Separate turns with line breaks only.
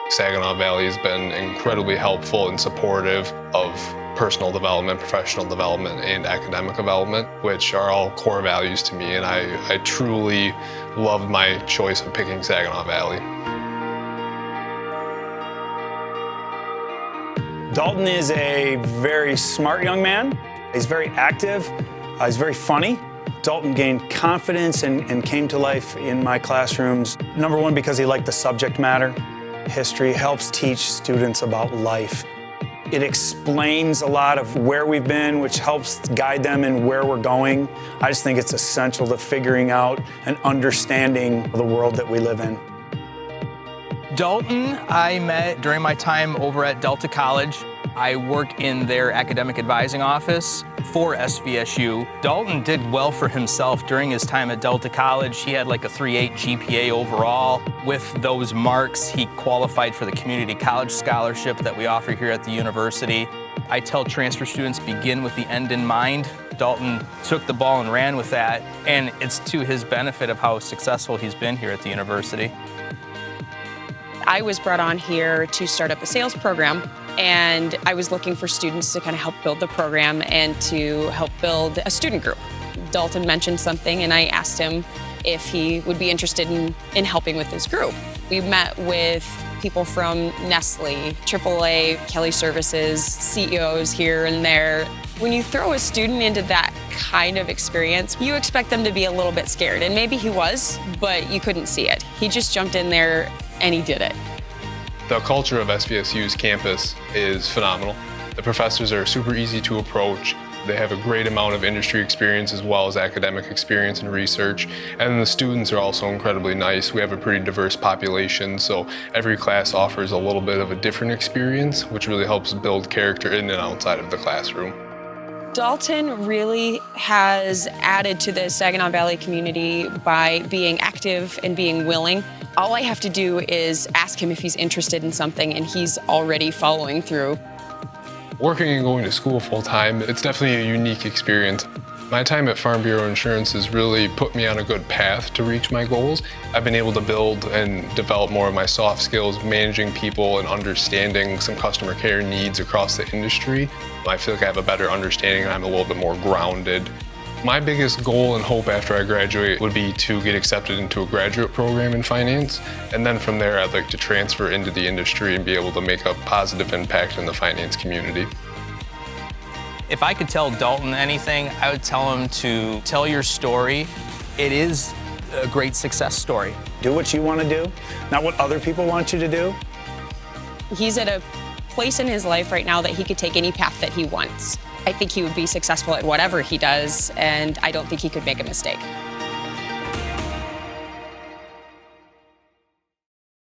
Saginaw Valley has been incredibly helpful and supportive of personal development, professional development, and academic development, which are all core values to me, and I truly loved my choice of picking Saginaw Valley.
Dalton is a very smart young man. He's very active. He's very funny. Dalton gained confidence and came to life in my classrooms. Number one, because he liked the subject matter. History helps teach students about life. It explains a lot of where we've been, which helps guide them in where we're going. I just think it's essential to figuring out and understanding the world that we live in.
Dalton, I met during my time over at Delta College. I work in their academic advising office for SVSU. Dalton did well for himself during his time at Delta College. He had like a 3.8 GPA overall. With those marks, he qualified for the community college scholarship that we offer here at the university. I tell transfer students, begin with the end in mind. Dalton took the ball and ran with that, and it's to his benefit of how successful he's been here at the university.
I was brought on here to start up a sales program, and I was looking for students to kind of help build the program and to help build a student group. Dalton mentioned something, and I asked him if he would be interested in helping with this group. We met with people from Nestle, AAA, Kelly Services, CEOs here and there. When you throw a student into that kind of experience, you expect them to be a little bit scared, and maybe he was, but you couldn't see it. He just jumped in there and he did it.
The culture of SVSU's campus is phenomenal. The professors are super easy to approach. They have a great amount of industry experience as well as academic experience and research. And the students are also incredibly nice. We have a pretty diverse population, so every class offers a little bit of a different experience, which really helps build character in and outside of the classroom.
Dalton really has added to the Saginaw Valley community by being active and being willing. All I have to do is ask him if he's interested in something, and he's already following through.
Working and going to school full-time, it's definitely a unique experience. My time at Farm Bureau Insurance has really put me on a good path to reach my goals. I've been able to build and develop more of my soft skills, managing people and understanding some customer care needs across the industry. I feel like I have a better understanding and I'm a little bit more grounded. My biggest goal and hope after I graduate would be to get accepted into a graduate program in finance, and then from there I'd like to transfer into the industry and be able to make a positive impact in the finance community.
If I could tell Dalton anything, I would tell him to tell your story. It is a great success story.
Do what you want to do, not what other people want you to do.
He's at a place in his life right now that he could take any path that he wants. I think he would be successful at whatever he does, and I don't think he could make a mistake.